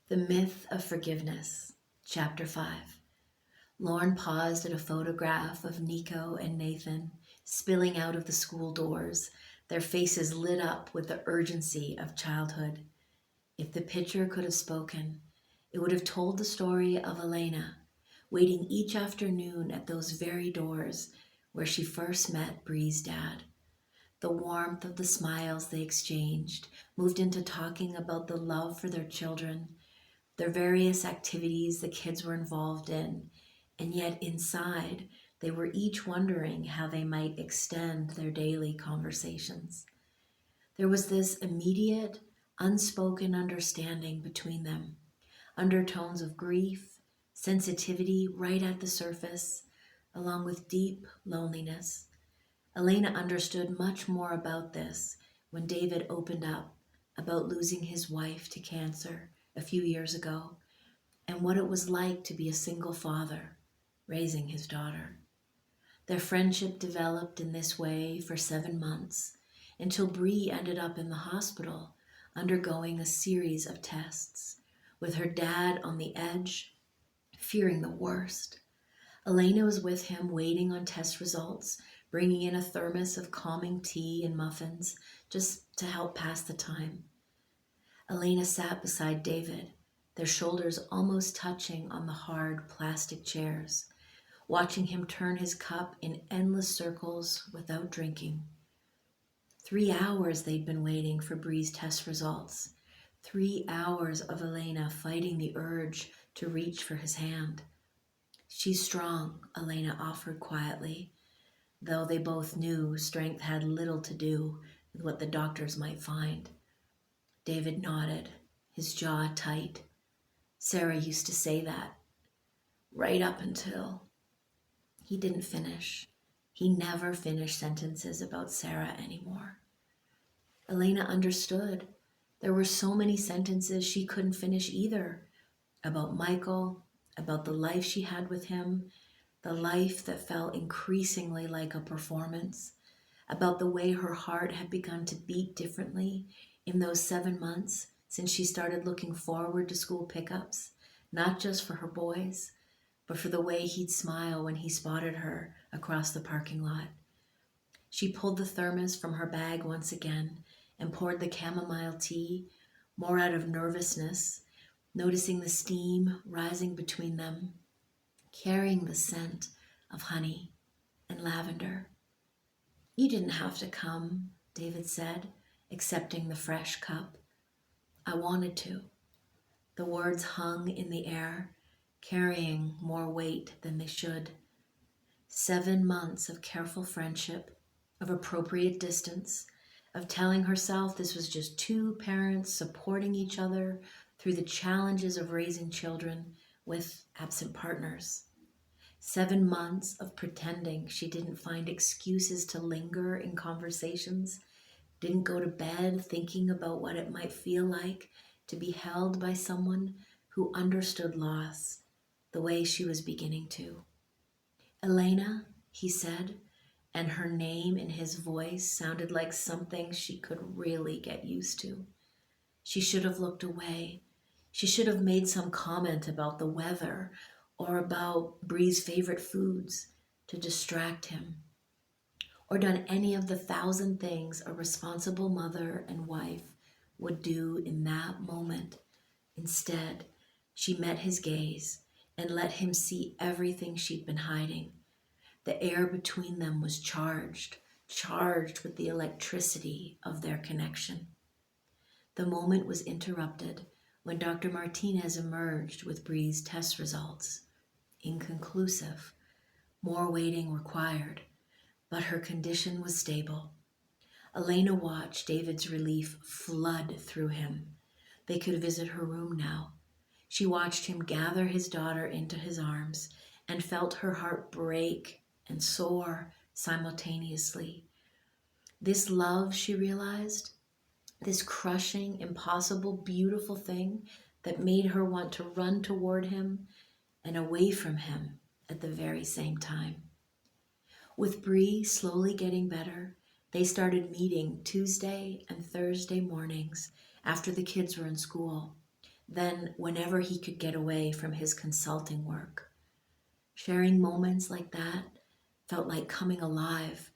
The Myth of Forgiveness, Chapter 5. Lorne paused at a photograph of Nico and Nathan spilling out of the school doors, their faces lit up with the urgency of childhood. If the picture could have spoken, it would have told the story of Elena, waiting each afternoon at those very doors where she first met Bree's dad. The warmth of the smiles they exchanged moved into talking about the love for their children, their various activities the kids were involved in, and yet inside they were each wondering how they might extend their daily conversations. There was this immediate, unspoken understanding between them, undertones of grief, sensitivity right at the surface, along with deep loneliness. Elena understood much more about this when David opened up about losing his wife to cancer a few years ago and what it was like to be a single father raising his daughter. Their friendship developed in this way for 7 months until Bree ended up in the hospital undergoing a series of tests, with her dad on the edge, fearing the worst. Elena was with him waiting on test results, bringing in a thermos of calming tea and muffins just to help pass the time. Elena sat beside David, their shoulders almost touching on the hard plastic chairs, watching him turn his cup in endless circles without drinking. 3 hours they'd been waiting for Bree's test results. 3 hours of Elena fighting the urge to reach for his hand. She's strong, Elena offered quietly, though they both knew strength had little to do with what the doctors might find. David nodded, his jaw tight. Sarah used to say that, right up until... He didn't finish. He never finished sentences about Sarah anymore. Elena understood. There were so many sentences she couldn't finish either. About Michael, about the life she had with him, the life that felt increasingly like a performance, about the way her heart had begun to beat differently in those 7 months since she started looking forward to school pickups, not just for her boys, but for the way he'd smile when he spotted her across the parking lot. She pulled the thermos from her bag once again and poured the chamomile tea, more out of nervousness, noticing the steam rising between them, carrying the scent of honey and lavender. You didn't have to come, David said, accepting the fresh cup. I wanted to. The words hung in the air, carrying more weight than they should. 7 months of careful friendship, of appropriate distance, of telling herself this was just two parents supporting each other through the challenges of raising children with absent partners. 7 months of pretending she didn't find excuses to linger in conversations, didn't go to bed thinking about what it might feel like to be held by someone who understood loss the way she was beginning to. Elena, he said, and her name in his voice sounded like something she could really get used to. She should have looked away. She should have made some comment about the weather or about Bree's favorite foods to distract him, or done any of the 1,000 things a responsible mother and wife would do in that moment. Instead, she met his gaze and let him see everything she'd been hiding. The air between them was charged with the electricity of their connection. The moment was interrupted when Dr. Martinez emerged with Bree's test results. Inconclusive, more waiting required, but her condition was stable. Elena watched David's relief flood through him. They could visit her room now. She watched him gather his daughter into his arms and felt her heart break and soar simultaneously. This love, she realized, this crushing, impossible, beautiful thing that made her want to run toward him and away from him at the very same time. With Bree slowly getting better, they started meeting Tuesday and Thursday mornings after the kids were in school. than whenever he could get away from his consulting work. Sharing moments like that felt like coming alive,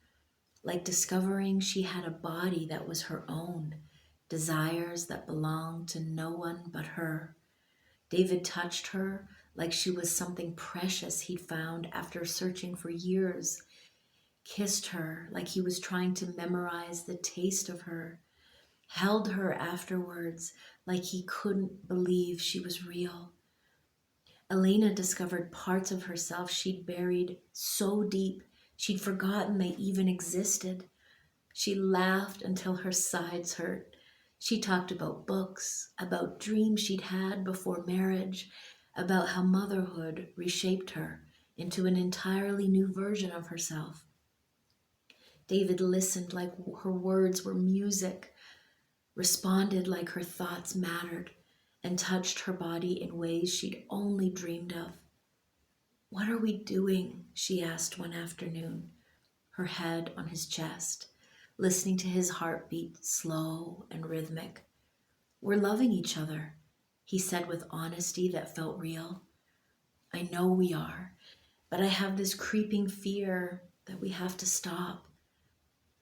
like discovering she had a body that was her own, desires that belonged to no one but her. David touched her like she was something precious he'd found after searching for years, kissed her like he was trying to memorize the taste of her, held her afterwards like he couldn't believe she was real. Elena discovered parts of herself she'd buried so deep she'd forgotten they even existed. She laughed until her sides hurt. She talked about books, about dreams she'd had before marriage, about how motherhood reshaped her into an entirely new version of herself. David listened like her words were music, responded like her thoughts mattered, and touched her body in ways she'd only dreamed of. "What are we doing?" she asked one afternoon, her head on his chest, listening to his heartbeat slow and rhythmic. "We're loving each other," he said with honesty that felt real. "I know we are, but I have this creeping fear that we have to stop."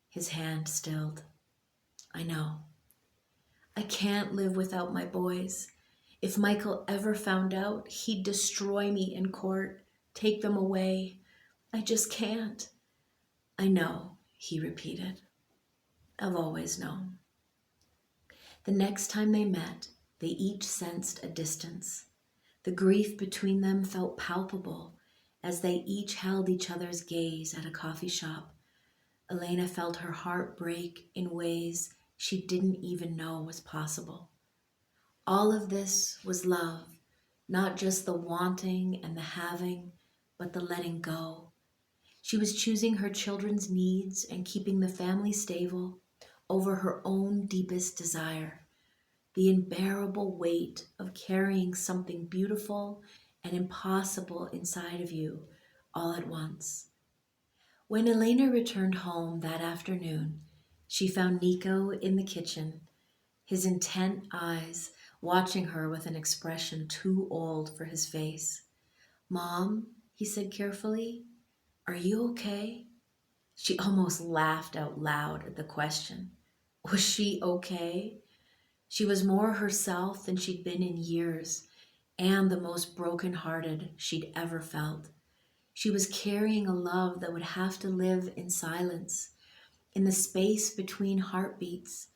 His hand stilled. "I know. I can't live without my boys. If Michael ever found out, he'd destroy me in court, take them away. I just can't." "I know," he repeated. "I've always known." The next time they met, they each sensed a distance. The grief between them felt palpable as they each held each other's gaze at a coffee shop. Elena felt her heart break in ways she didn't even know was possible. All of this was love, not just the wanting and the having, but the letting go. She was choosing her children's needs and keeping the family stable over her own deepest desire, the unbearable weight of carrying something beautiful and impossible inside of you all at once. When Elena returned home that afternoon, she found Nico in the kitchen, his intent eyes watching her with an expression too old for his face. "Mom," he said carefully, "are you okay?" She almost laughed out loud at the question. Was she okay? She was more herself than she'd been in years, and the most broken-hearted she'd ever felt. She was carrying a love that would have to live in silence, in the space between heartbeats,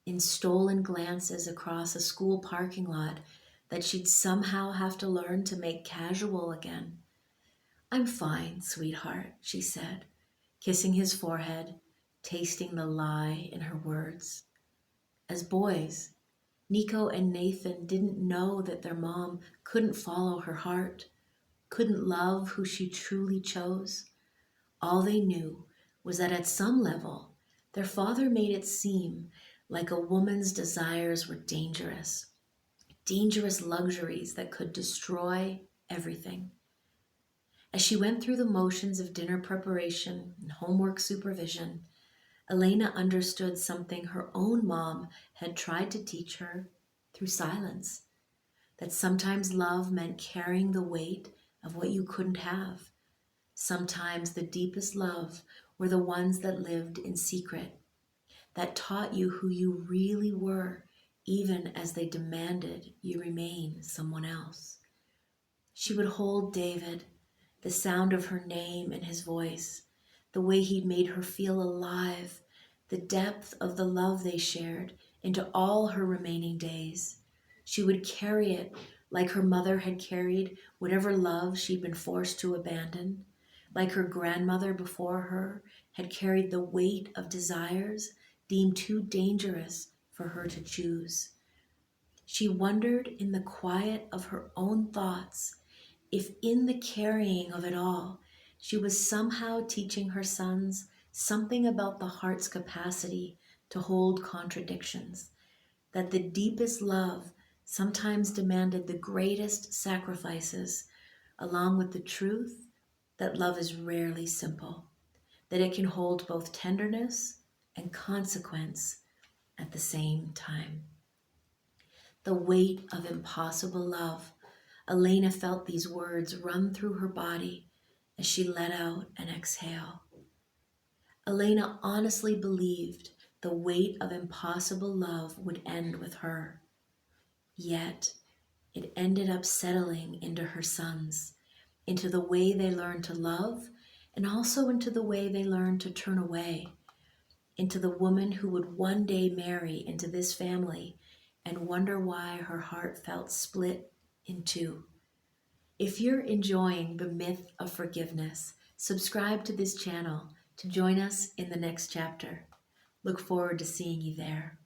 in stolen glances across a school parking lot that she'd somehow have to learn to make casual again. "I'm fine, sweetheart," she said, kissing his forehead, tasting the lie in her words. As boys, Nico and Nathan didn't know that their mom couldn't follow her heart, couldn't love who she truly chose. All they knew was that at some level, their father made it seem like a woman's desires were dangerous, dangerous luxuries that could destroy everything. As she went through the motions of dinner preparation and homework supervision, Elena understood something her own mom had tried to teach her through silence, that sometimes love meant carrying the weight of what you couldn't have. Sometimes the deepest love were the ones that lived in secret, that taught you who you really were, even as they demanded you remain someone else. She would hold David, the sound of her name in his voice, the way he'd made her feel alive, the depth of the love they shared into all her remaining days. She would carry it like her mother had carried whatever love she'd been forced to abandon, like her grandmother before her had carried the weight of desires deemed too dangerous for her to choose. She wondered in the quiet of her own thoughts if in the carrying of it all, she was somehow teaching her sons something about the heart's capacity to hold contradictions, that the deepest love sometimes demanded the greatest sacrifices, along with the truth that love is rarely simple, that it can hold both tenderness and consequence at the same time. The weight of impossible love. Elena felt these words run through her body as she let out an exhale. Elena honestly believed the weight of impossible love would end with her. Yet, it ended up settling into her sons, into the way they learned to love, and also into the way they learned to turn away, into the woman who would one day marry into this family and wonder why her heart felt split in two. If you're enjoying the myth of forgiveness, subscribe to this channel to join us in the next chapter. Look forward to seeing you there.